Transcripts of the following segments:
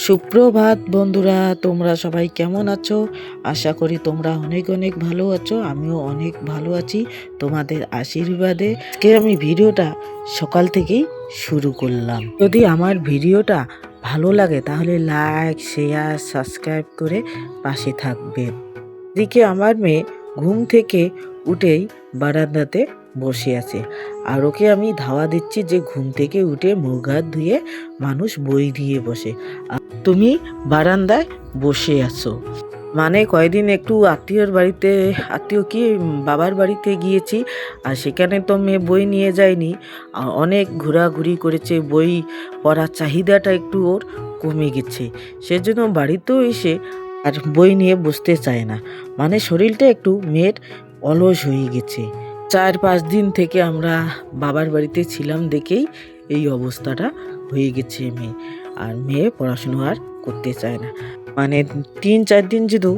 সুপ্রভাত বন্ধুরা, তোমরা সবাই কেমন আছো? আশা করি তোমরা অনেক অনেক ভালো আছো। আমিও অনেক ভালো আছি তোমাদের আশীর্বাদে। আজকে আমি ভিডিওটা সকাল থেকেই শুরু করলাম। যদি আমার ভিডিওটা ভালো লাগে তাহলে লাইক, শেয়ার, সাবস্ক্রাইব করে পাশে থাকবেন। এদিকে আমার মেয়ে ঘুম থেকে উঠেই বারান্দাতে বসে আছে, আর ওকে আমি ধাওয়া দিচ্ছি যে ঘুম থেকে উঠে মুখ হাত ধুয়ে মানুষ বই দিয়ে বসে, তুমি বারান্দায় বসে আছো। মানে কয়দিন একটু বাবার বাড়িতে গিয়েছি, আর সেখানে তো মেয়ে বই নিয়ে যায়নি। অনেক ঘোরাঘুরি করেছে, বই পড়ার চাহিদাটা একটু ওর কমে গেছে। সেজন্য বাড়িতেও এসে আর বই নিয়ে বসতে চায় না। মানে শরীরটা একটু মেয়ের অলস হয়ে গেছে। 4-5 দিন থেকে আমরা বাবার বাড়িতে ছিলাম দেখেই এই অবস্থাটা হয়ে গেছে মেয়ে। আর মেয়ে পড়াশুনো আর করতে চায় না। মানে 3-4 দিন যদি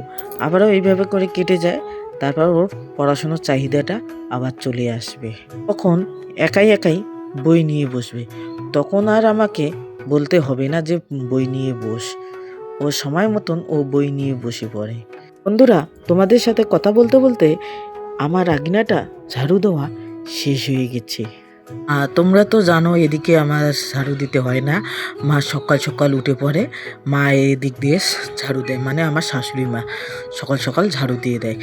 আবারও এইভাবে করে কেটে যায়, তারপর ওর পড়াশুনোর চাহিদাটা আবার চলে আসবে। তখন একাই একাই বই নিয়ে বসবে। তখন আর আমাকে বলতে হবে না যে বই নিয়ে বস, ও সময় মতন ও বই নিয়ে বসে পড়ে। বন্ধুরা, তোমাদের সাথে কথা বলতে বলতে আমার আঙিনাটা ঝাড়ু দেওয়া শেষ হয়ে গেছে। তোমরা তো জানো এদিকে আমার ঝাড়ু দিতে হয় না। মা সকাল সকাল উঠে পড়ে, মা এদিক দিয়ে ঝাড়ু দেয়। মানে আমার শাশুড়ি মা সকাল সকাল ঝাড়ু দিয়ে দেয়।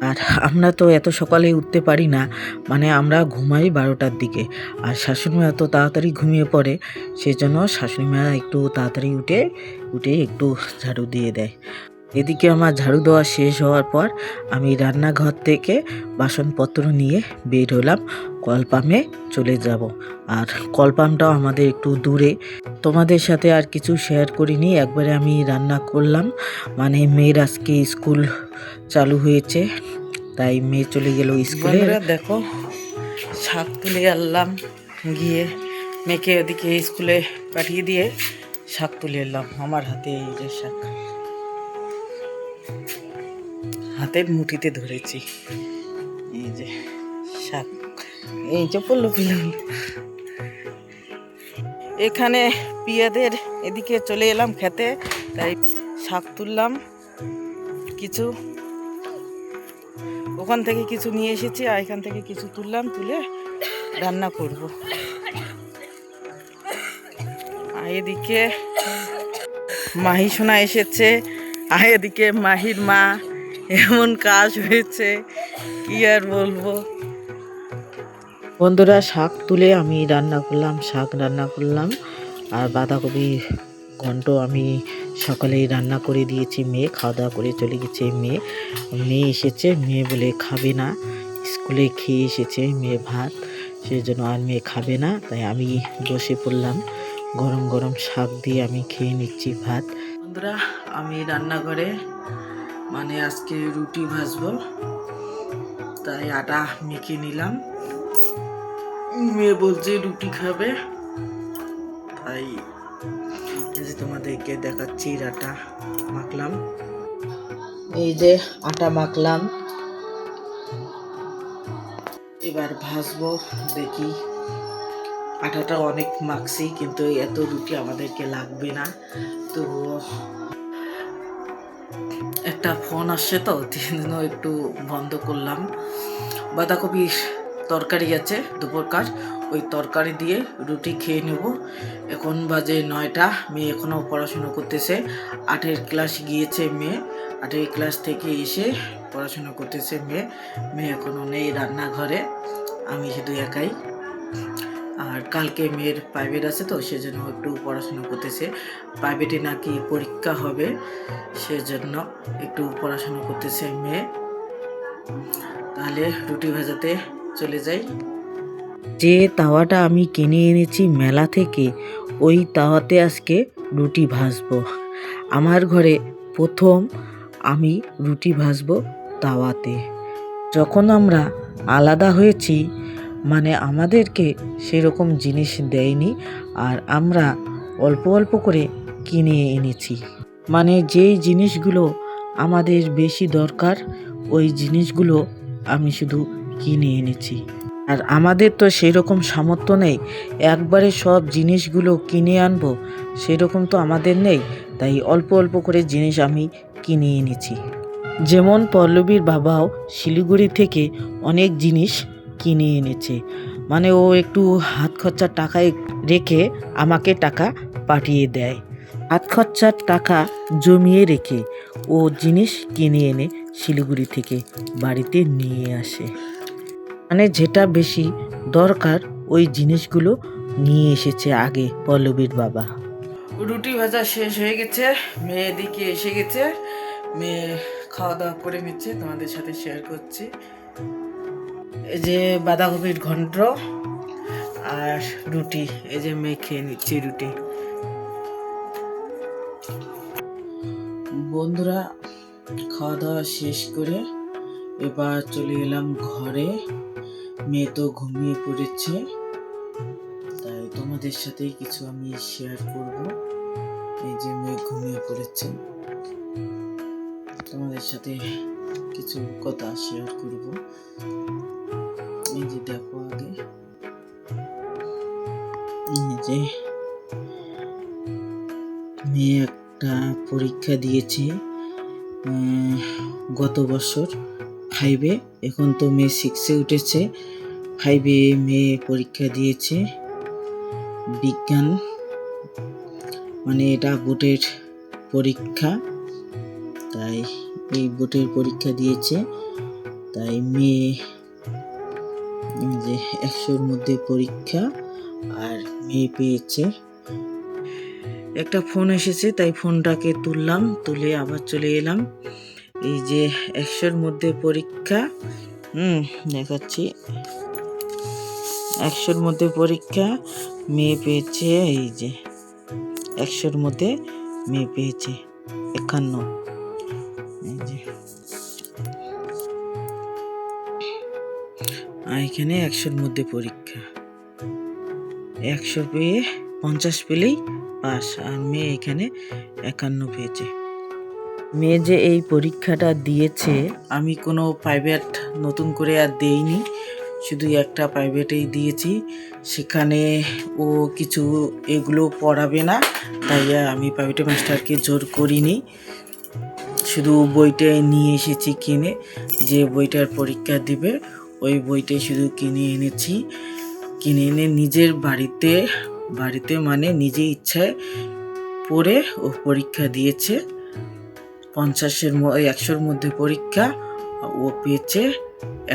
আর আমরা তো এত সকালে উঠতে পারি না, মানে আমরা ঘুমাই 12টার দিকে। আর শাশুড়ি মা এত তাড়াতাড়ি ঘুমিয়ে পড়ে, সেজন্য শাশুড়ি মা একটু তাড়াতাড়ি উঠে একটু ঝাড়ু দিয়ে দেয়। এদিকে আমার ঝাড়ু দেওয়া শেষ হওয়ার পর আমি রান্নাঘর থেকে বাসনপত্র নিয়ে বের হলাম, কলপামে চলে যাব। আর কলপামটাও আমাদের একটু দূরে। তোমাদের সাথে আর কিছু শেয়ার করিনি, একবারে আমি রান্না করলাম। মানে মেয়ের আজকে স্কুল চালু হয়েছে, তাই মেয়ে চলে গেল স্কুলে। দেখো, শাক তুলে আনলাম, গিয়ে মেয়েকে ওদিকে স্কুলে পাঠিয়ে দিয়ে শাক তুলে এলাম। আমার হাতে এই যে শাক, হাতের মুঠিতে ধরেছি, এই যে শাক, এই যে পড়লো পিলাম। এখানে পিয়াদের এদিকে চলে এলাম খেতে, তাই শাক তুললাম কিছু, ওখান থেকে কিছু নিয়ে এসেছি, আর এখান থেকে কিছু তুললাম, তুলে রান্না করব। আর এদিকে মাহি সোনা এসেছে, আর এদিকে মাহির মা, এমন কাজ হয়েছে কি আর বলবো। বন্ধুরা, শাক তুলে আমি শাক রান্না করলাম। আর বাঁধাকপি ঘন্ট আমি সকালেই রান্না করে দিয়েছি। মেয়ে খাওয়া দাওয়া করে চলে গেছে। মেয়ে এসেছে, মেয়ে বলে খাবে না, স্কুলে খেয়ে এসেছে মেয়ে ভাত, সেই জন্য আর মেয়ে খাবে না। তাই আমি বসে পড়লাম, গরম গরম শাক দিয়ে আমি খেয়ে নিচ্ছি ভাত। বন্ধুরা, আমি রান্নাঘরে মানে আজকে রুটি ভাজবো, তাই আটা মেখে নিলাম। মেয়ে বলছে রুটি খাবে, তাই তোমাদেরকে দেখাচ্ছি। আটা মাখলাম, এই যে আটা মাখলাম, এবার ভাজবো। দেখি, আটাটা অনেক মাখছি, কিন্তু এত রুটি আমাদেরকে লাগবে না। তো একটা ফোন আসছে, তো জন্য একটু বন্ধ করলাম। বাঁধাকপির তরকারি আছে দুপুরকার, ওই তরকারি দিয়ে রুটি খেয়ে নেব। এখন বাজে 9টা, মেয়ে এখনও পড়াশুনো করতেছে। 8এর ক্লাস গিয়েছে মেয়ে, 8এর ক্লাস থেকে এসে পড়াশুনো করতেছে মেয়ে এখনও নেই রান্নাঘরে, আমি শুধু একাই। আর কালকে মেয়ের প্রাইভেট আছে, তো সেজন্য একটু পড়াশুনো করতেছে। প্রাইভেটে নাকি পরীক্ষা হবে, সেজন্য একটু পড়াশুনো করতেছে মেয়ে। তাহলে রুটি ভাজাতে চলে যাই। যে তাওয়াটা আমি কিনে এনেছি মেলা থেকে, ওই তাওয়াতে আজকে রুটি ভাজবো। আমার ঘরে প্রথম আমি রুটি ভাজবো তাওয়াতে। যখন আমরা আলাদা হয়েছি, মানে আমাদেরকে সেরকম জিনিস দেয়নি, আর আমরা অল্প অল্প করে কিনে এনেছি। মানে যেই জিনিসগুলো আমাদের বেশি দরকার, ওই জিনিসগুলো আমি শুধু কিনে এনেছি। আর আমাদের তো সেরকম সামর্থ্য নেই একবারে সব জিনিসগুলো কিনে আনবো, সেরকম তো আমাদের নেই। তাই অল্প অল্প করে জিনিস আমি কিনে এনেছি। যেমন পল্লবীর বাবাও শিলিগুড়ি থেকে অনেক জিনিস কিনে এনেছে, মানে ও একটু হাত খরচার টাকায় রেখে আমাকে টাকা পাঠিয়ে দেয়। হাত খরচার টাকা জমিয়ে রেখে ও জিনিস কিনে এনে শিলিগুড়ি থেকে বাড়িতে নিয়ে আসে, মানে যেটা বেশি দরকার ওই জিনিসগুলো নিয়ে এসেছে আগে পল্লবীর বাবা। রুটি ভাজা শেষ হয়ে গেছে, মেয়ে এদিকে এসে গেছে, মেয়ে খাওয়া দাওয়া করে নিচ্ছে, তোমাদের সাথে শেয়ার করছি। এই যে বাঁধাকপির ঘন্ট আর রুটি, এই যে মেয়ে খেয়ে নিচ্ছি রুটি। বন্ধুরা, খাওয়া দাওয়া শেষ করে এবার চলে এলাম ঘরে। মেয়ে তো ঘুমিয়ে পড়েছে, তাই তোমাদের সাথে কিছু আমি শেয়ার করব। এই যে মেয়ে ঘুমিয়ে পড়েছে, তোমাদের সাথে কিছু কথা শেয়ার করব। এই যে দেখো, আগে এই যে মেয়ে একটা পরীক্ষা দিয়েছে গত বছর 5-এ, এখন তো মেয়ে 6-এ উঠেছে। 5-এ মেয়ে পরীক্ষা দিয়েছে বিজ্ঞান, মানে এটা বোর্ডের পরীক্ষা, তাই এই বোর্ডের পরীক্ষা দিয়েছে। তাই মেয়ে যে 100-র মধ্যে পরীক্ষা, আর মেয়ে পেয়েছে। একটা ফোন এসেছে, তাই ফোনটাকে তুললাম, তুলে আবার চলে এলাম। এই যে 100-র মধ্যে পরীক্ষা, দেখাচ্ছি। 100-র মধ্যে পরীক্ষা, মেয়ে পেয়েছে, এই যে 100-র মধ্যে মেয়ে পেয়েছে 51। এই যে আর এখানে 100-র মধ্যে পরীক্ষা, 100 পেয়ে 50 পেলেই পাস, আর মেয়ে এখানে 51 পেয়েছে। মেয়ে যে এই পরীক্ষাটা দিয়েছে, আমি কোনো প্রাইভেট নতুন করে আর দেইনি, শুধু একটা প্রাইভেটেই দিয়েছি। সেখানে ও কিছু এগুলো পড়াবে না, তাই আমি প্রাইভেট মাস্টারকে জোর করিনি, শুধু বইটাই নিয়ে এসেছি কিনে, যে বইটার পরীক্ষা দিবে ওই বইটাই শুধু কিনে এনেছি। কিনে এনে নিজের বাড়িতে মানে নিজে ইচ্ছায় পড়ে ও পরীক্ষা দিয়েছে। 100-র মধ্যে পরীক্ষা, ও পেয়েছে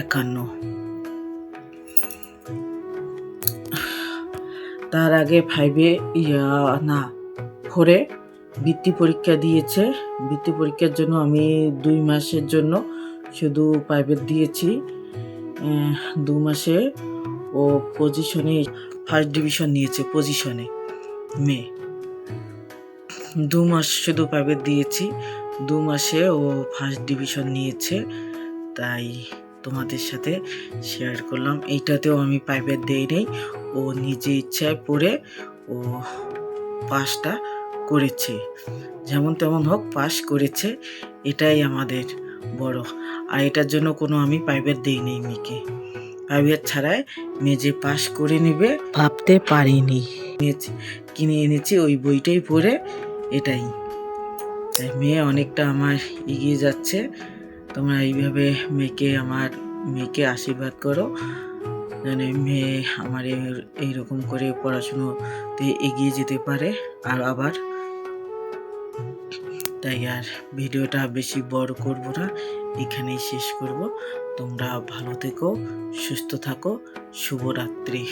51। তার আগে 5-এ 4-এ বৃত্তি পরীক্ষা দিয়েছে। বৃত্তি পরীক্ষার জন্য আমি 2 মাসের জন্য শুধু প্রাইভেট দিয়েছি। 2 মাসে ও পজিশনে 1st ডিভিশন নিয়েছে, পজিশনে মেয়ে। 2 মাস শুধু প্রাইভেট দিয়েছি, 2 মাসে ও 1st ডিভিশন নিয়েছে, তাই তোমাদের সাথে শেয়ার করলাম। এইটাতেও আমি প্রাইভেট দেই নেই, ও নিজে ইচ্ছায় পড়ে ও পাসটা করেছে, যেমন তেমন হোক পাস করেছে, এটাই আমাদের বড়। আর এটার জন্য কোনো আমি প্রাইভেট দেই নেই মেয়েকে, প্রাইভেট ছাড়াই মেয়ে যে পাস করে নেবে ভাবতে পারিনি। কিনে এনেছি ওই বইটাই পড়ে, এটাই। তাই মেয়ে অনেকটা আমার এগিয়ে যাচ্ছে। তোমরা এইভাবে মেয়েকে আশীর্বাদ করো, যেন মেয়ে আমার এইরকম করে পড়াশুনোতে এগিয়ে যেতে পারে। আর আবার তাই আর ভিডিওটা বেশি বড় করব না, এখানেই শেষ করব। তোমরা ভালো থেকো, সুস্থ থাকো, শুভরাত্রি।